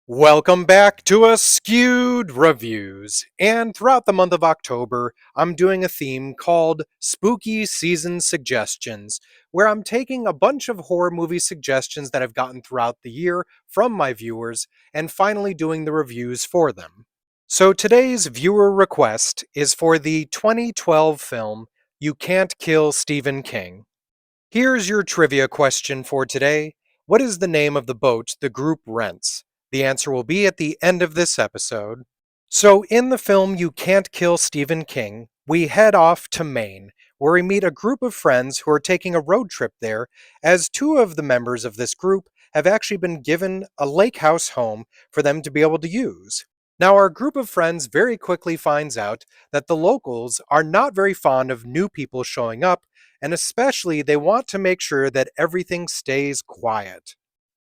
Welcome back to Askewed Reviews. And throughout the month of October, I'm doing a theme called Spooky Season Suggestions, where I'm taking a bunch of horror movie suggestions that I've gotten throughout the year from my viewers and finally doing the reviews for them. So today's viewer request is for the 2012 film You Can't Kill Stephen King. Here's your trivia question for today. What is the name of the boat the group rents? The answer will be at the end of this episode. So, in the film You Can't Kill Stephen King, we head off to Maine, where we meet a group of friends who are taking a road trip there, as two of the members of this group have actually been given a lake house home for them to be able to use. Now, our group of friends very quickly finds out that the locals are not very fond of new people showing up, and especially they want to make sure that everything stays quiet.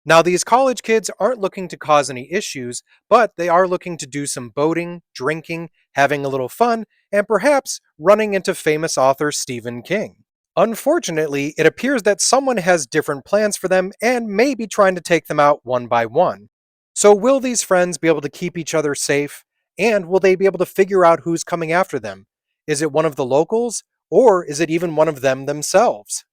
Now, these college kids aren't looking to cause any issues, but they are looking to do some boating, drinking, having a little fun, and perhaps running into famous author Stephen King. Unfortunately, it appears that someone has different plans for them and may be trying to take them out one by one. So, will these friends be able to keep each other safe? And will they be able to figure out who's coming after them? Is it one of the locals? Or is it even one of them themselves?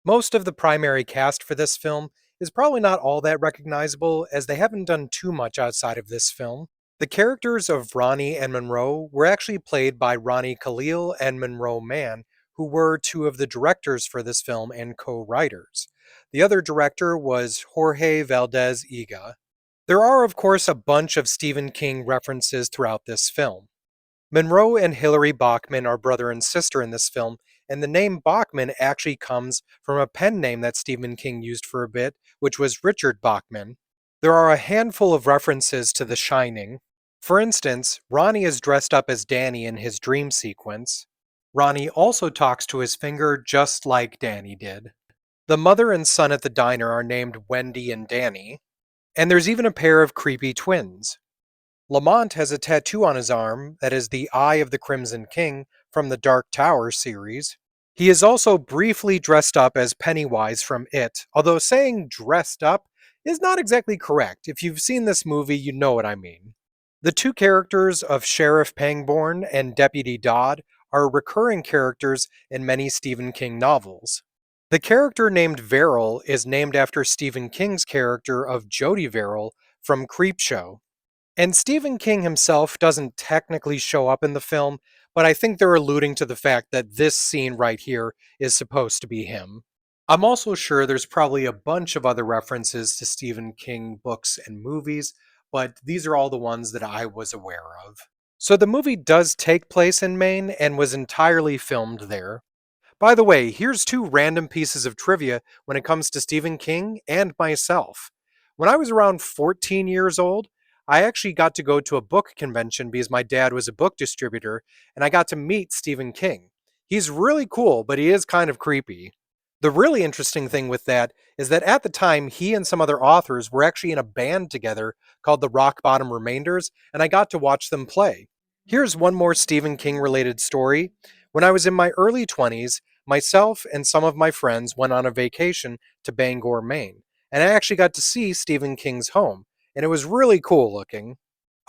Most of the primary cast for this film is probably not all that recognizable, as they haven't done too much outside of this film. The characters of Ronnie and Monroe were actually played by Ronnie Khalil and Monroe Mann, who were two of the directors for this film and co-writers. The other director was Jorge Valdez Iga. There are, of course, a bunch of Stephen King references throughout this film. Monroe and Hilary Bachman are brother and sister in this film, and the name Bachman actually comes from a pen name that Stephen King used for a bit, which was Richard Bachman. There are a handful of references to The Shining. For instance, Ronnie is dressed up as Danny in his dream sequence. Ronnie also talks to his finger just like Danny did. The mother and son at the diner are named Wendy and Danny, and there's even a pair of creepy twins. Lamont has a tattoo on his arm that is the Eye of the Crimson King from the Dark Tower series. He is also briefly dressed up as Pennywise from It, although saying dressed up is not exactly correct. If you've seen this movie, you know what I mean. The two characters of Sheriff Pangborn and Deputy Dodd are recurring characters in many Stephen King novels. The character named Verrill is named after Stephen King's character of Jody Verrill from Creepshow. And Stephen King himself doesn't technically show up in the film, but I think they're alluding to the fact that this scene right here is supposed to be him. I'm also sure there's probably a bunch of other references to Stephen King books and movies, but these are all the ones that I was aware of. So the movie does take place in Maine and was entirely filmed there. By the way, here's two random pieces of trivia when it comes to Stephen King and myself. When I was around 14 years old, I actually got to go to a book convention because my dad was a book distributor, and I got to meet Stephen King. He's really cool, but he is kind of creepy. The really interesting thing with that is that at the time, he and some other authors were actually in a band together called the Rock Bottom Remainders, and I got to watch them play. Here's one more Stephen King related story. When I was in my early 20s, myself and some of my friends went on a vacation to Bangor, Maine, and I actually got to see Stephen King's home, and it was really cool looking.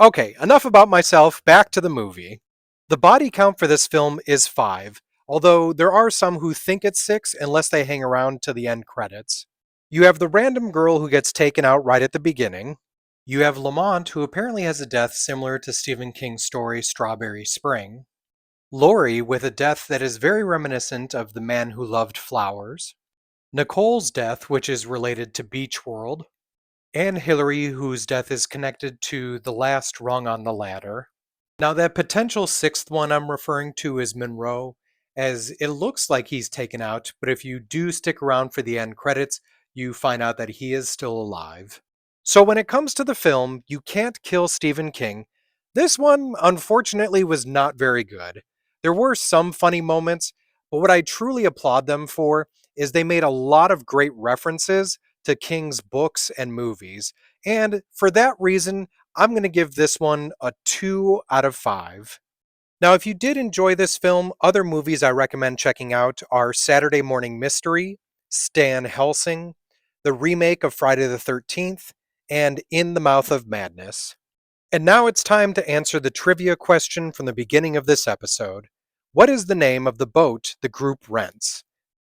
Okay, enough about myself, back to the movie. The body count for this film is 5, although there are some who think it's 6 unless they hang around to the end credits. You have the random girl who gets taken out right at the beginning. You have Lamont, who apparently has a death similar to Stephen King's story Strawberry Spring. Laurie, with a death that is very reminiscent of The Man Who Loved Flowers. Nicole's death, which is related to Beach World. And Hillary, whose death is connected to the last rung on the ladder. Now, that potential sixth one I'm referring to is Monroe, as it looks like he's taken out, but if you do stick around for the end credits, you find out that he is still alive. So when it comes to the film, You Can't Kill Stephen King, this one, unfortunately, was not very good. There were some funny moments, but what I truly applaud them for is they made a lot of great references to King's books and movies, and for that reason, I'm going to give this one a 2 out of 5. Now, if you did enjoy this film, other movies I recommend checking out are Saturday Morning Mystery, Stan Helsing, the remake of Friday the 13th, and In the Mouth of Madness. And now it's time to answer the trivia question from the beginning of this episode. What is the name of the boat the group rents?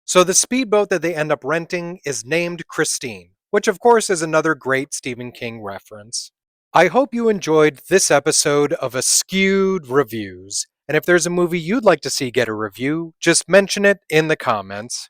So the speedboat that they end up renting is named Christine, which of course is another great Stephen King reference. I hope you enjoyed this episode of Askewed Reviews, and if there's a movie you'd like to see get a review, just mention it in the comments.